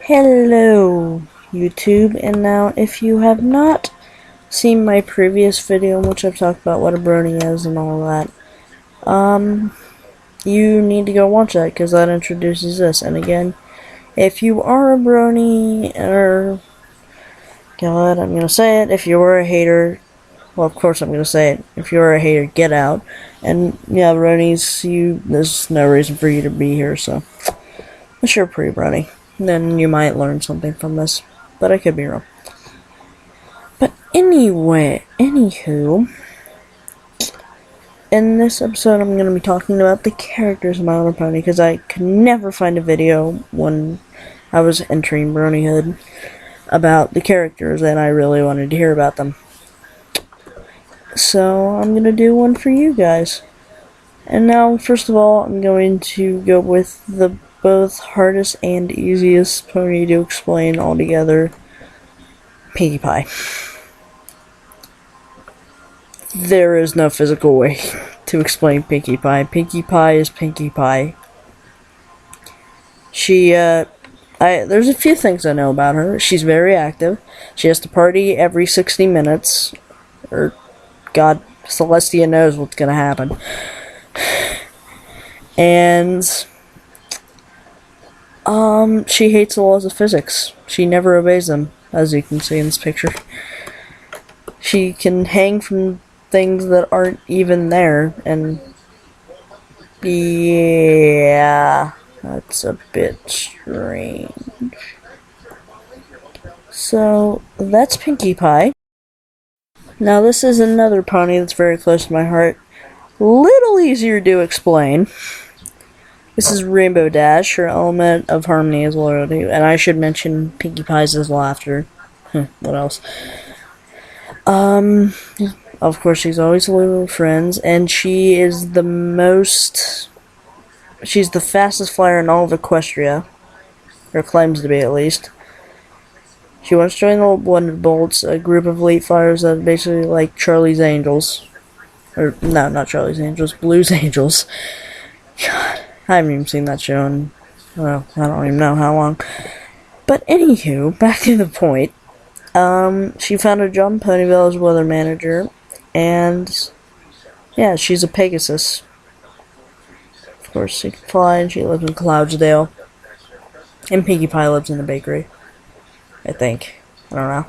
Hello, YouTube, and now if you have not seen my previous video in which I've talked about what a brony is and all that, you need to go watch that because that introduces this. And again, if you are a brony, or God, I'm gonna say it, if you are a hater, well, of course I'm gonna say it, if you are a hater, get out. And yeah, bronies, there's no reason for you to be here, so unless you're a pre-brony, then you might learn something from this, but I could be wrong. But anywho, in this episode I'm going to be talking about the characters of My Little Pony, because I could never find a video when I was entering bronyhood about the characters, and I really wanted to hear about them. So I'm going to do one for you guys. And now, first of all, I'm going to go with the both hardest and easiest pony to explain altogether, Pinkie Pie. There is no physical way to explain Pinkie Pie. Pinkie Pie is Pinkie Pie. There's a few things I know about her. She's very active. She has to party every 60 minutes. Or, God, Celestia knows what's gonna happen. And she hates the laws of physics. She never obeys them, as you can see in this picture. She can hang from things that aren't even there, and yeah, that's a bit strange. So, that's Pinkie Pie. Now, this is another pony that's very close to my heart. Little easier to explain. This is Rainbow Dash. Her element of harmony is loyalty, and I should mention Pinkie Pie's is laughter. What else? Of course, she's always loyal to friends, and she's the fastest flyer in all of Equestria, or claims to be at least. She wants to join the Blended Bolts, a group of elite flyers that are basically like Charlie's Angels. Or, no, not Charlie's Angels, Blue's Angels. God, I haven't even seen that show in, well, I don't even know how long. But anywho, back to the point. She found a job in Ponyville as weather manager, and yeah, she's a Pegasus. Of course, she can fly, and she lives in Cloudsdale. And Pinkie Pie lives in a bakery, I think. I don't know.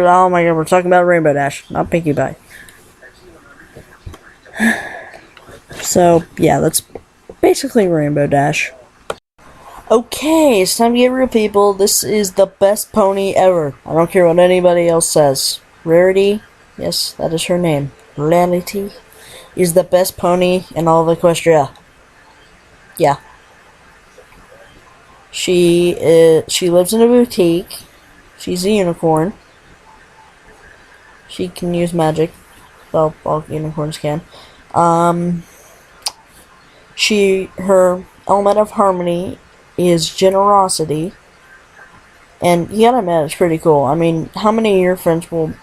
Oh my god, we're talking about Rainbow Dash, not Pinkie Pie. So, yeah, that's basically Rainbow Dash. Okay, it's time to get real, people. This is the best pony ever. I don't care what anybody else says. Rarity, yes, that is her name. Rarity is the best pony in all of Equestria. Yeah. She lives in a boutique. She's a unicorn. She can use magic. Well, all unicorns can. Her element of harmony is generosity, and you gotta admit, it's pretty cool. I mean, how many of your friends will...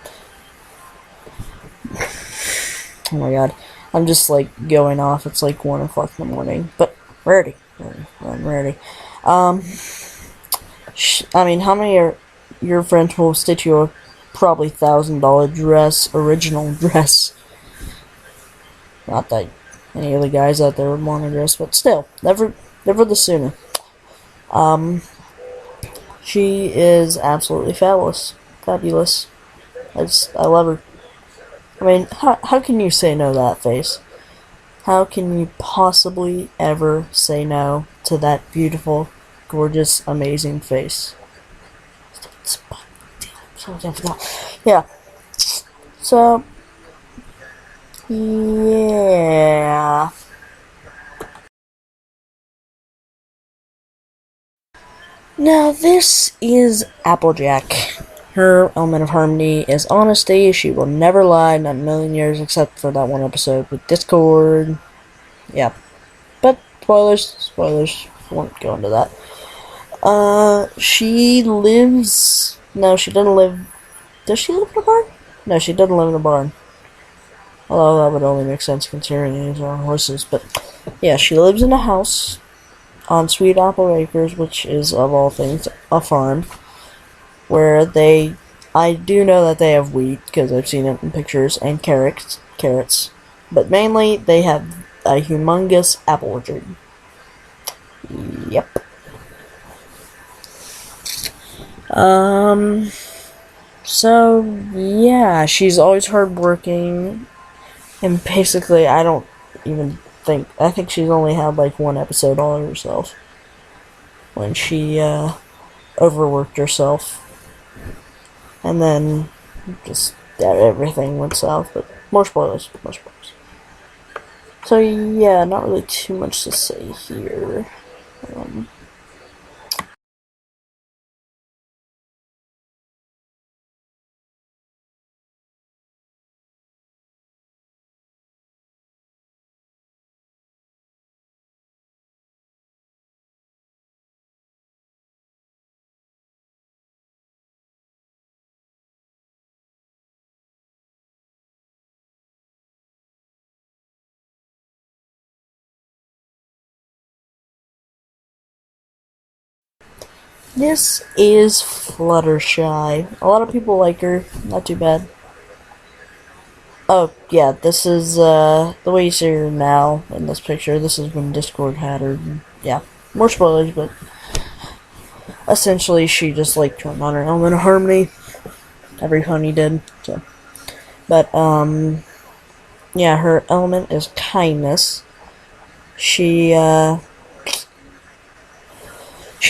Oh my god, I'm just like going off. It's like 1 o'clock in the morning, but Rarity. I mean, how many of your friends will stitch you a probably $1,000 dress, original dress? Not that any of the guys out there would want a dress, but still, never the sooner. She is absolutely fabulous. I love her. I mean, how can you say no to that face? How can you possibly ever say no to that beautiful, gorgeous, amazing face? Yeah. So, yeah. Now, this is Applejack. Her element of harmony is honesty. She will never lie, not in a million years, except for that one episode with Discord. Yeah. But, spoilers, won't go into that. She lives... No, she doesn't live... Does she live in a barn? No, she doesn't live in a barn. Although that would only make sense considering these are horses. But, yeah, she lives in a house. on Sweet Apple Acres, which is, of all things, a farm, where they, I do know that they have wheat, because I've seen it in pictures, and carrots, but mainly they have a humongous apple orchard. Yep. So, yeah, she's always hardworking, and basically, I don't even I think she's only had like one episode all herself, when she, overworked herself, and then just everything went south, but more spoilers. So, yeah, not really too much to say here. This is Fluttershy. A lot of people like her. Not too bad. Oh, yeah, this is, the way you see her now in this picture. This is when Discord had her. Yeah, more spoilers, but essentially she just, like, turned on her element of harmony. Every pony did, so. But, yeah, her element is kindness. She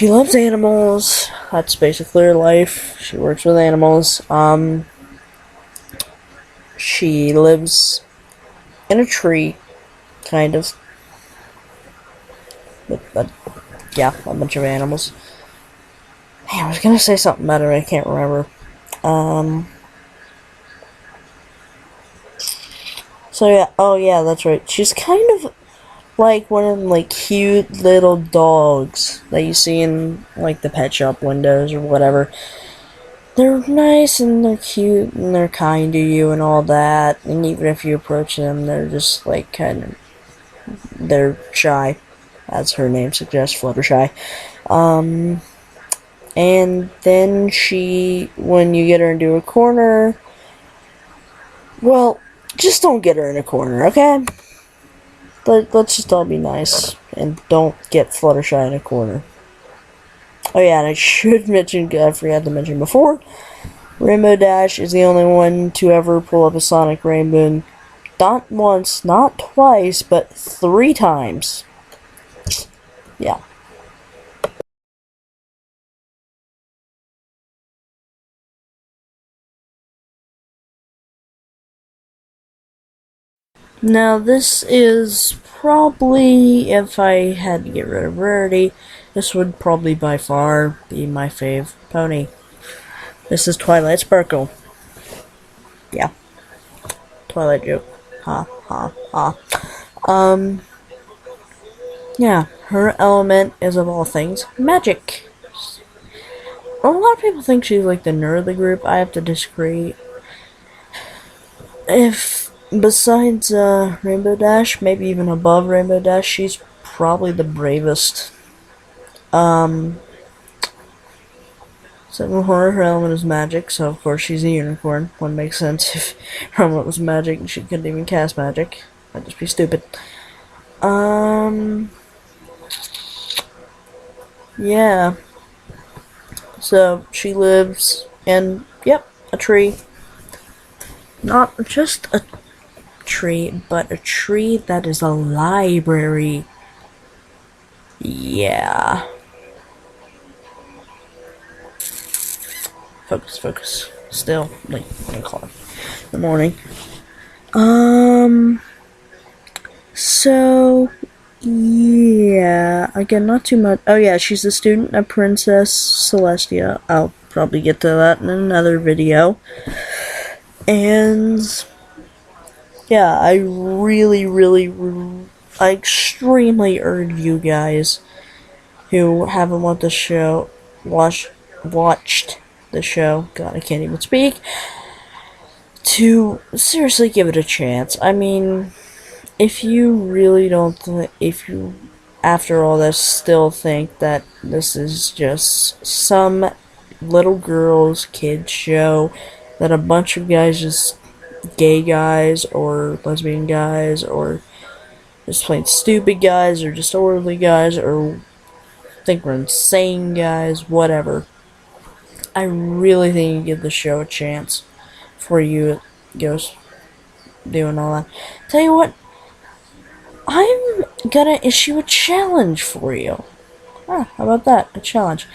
loves animals. That's basically her life. She works with animals. She lives in a tree, kind of. But yeah, a bunch of animals. Hey, I was gonna say something about her, I can't remember. So yeah, oh yeah, that's right. She's kind of like one of them, like, cute little dogs that you see in, like, the pet shop windows or whatever. They're nice and they're cute and they're kind to you and all that. And even if you approach them, they're just, like, they're shy, as her name suggests, Fluttershy. And then when you get her into a corner, well, just don't get her in a corner, okay? Let's just all be nice, and don't get Fluttershy in a corner. Oh yeah, and I should mention, I forgot to mention before, Rainbow Dash is the only one to ever pull up a Sonic Rainbow. Not once, not twice, but 3 times. Yeah. Now, this is probably, if I had to get rid of rarity, this would probably by far be my fave pony. This is Twilight Sparkle. Yeah. Twilight joke. Ha, ha, ha. Yeah, her element is, of all things, magic. A lot of people think she's like the nerd of the group. I have to disagree. Besides Rainbow Dash, maybe even above Rainbow Dash, she's probably the bravest. So her element is magic, so of course she's a unicorn. Wouldn't make sense if her element was magic and she couldn't even cast magic. That'd just be stupid. Yeah. So she lives in, yep, a tree. Not just a tree, but a tree that is a library. Yeah. Focus. Still late 1 o'clock in the morning. So, yeah. Again, not too much. Oh, yeah, she's a student of Princess Celestia. I'll probably get to that in another video. And, yeah, I extremely urge you guys who haven't watched the show, God, I can't even speak, to seriously give it a chance. I mean, if you really don't, if you after all this, still think that this is just some little girl's kid show that a bunch of guys, just gay guys or lesbian guys or just plain stupid guys or just orderly guys or think we're insane guys, whatever. I really think you give the show a chance before you go doing all that. Tell you what, I'm gonna issue a challenge for you. How about that? A challenge.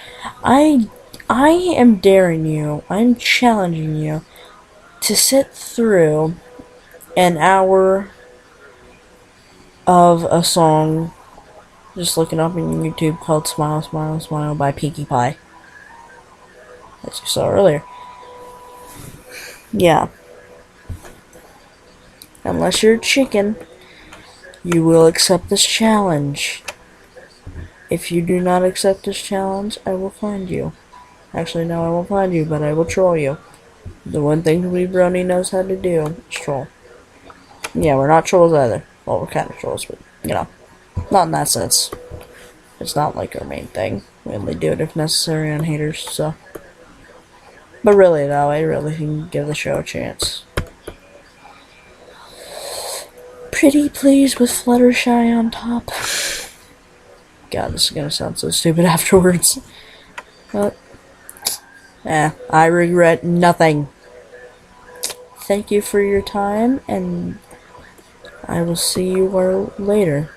I am daring you, I'm challenging you to sit through an hour of a song, just looking up on YouTube, called Smile, Smile, Smile by Pinkie Pie. As you saw earlier. Yeah. Unless you're a chicken, you will accept this challenge. If you do not accept this challenge, I will find you. Actually, no, I won't find you, but I will troll you. The one thing we brony knows how to do is troll. Yeah, we're not trolls either. Well, we're kind of trolls, but, not in that sense. It's not like our main thing. We only do it if necessary on haters, so. But really, though, I really can give the show a chance. Pretty please with Fluttershy on top. God, this is gonna sound so stupid afterwards. But, I regret nothing. Thank you for your time, and I will see you later.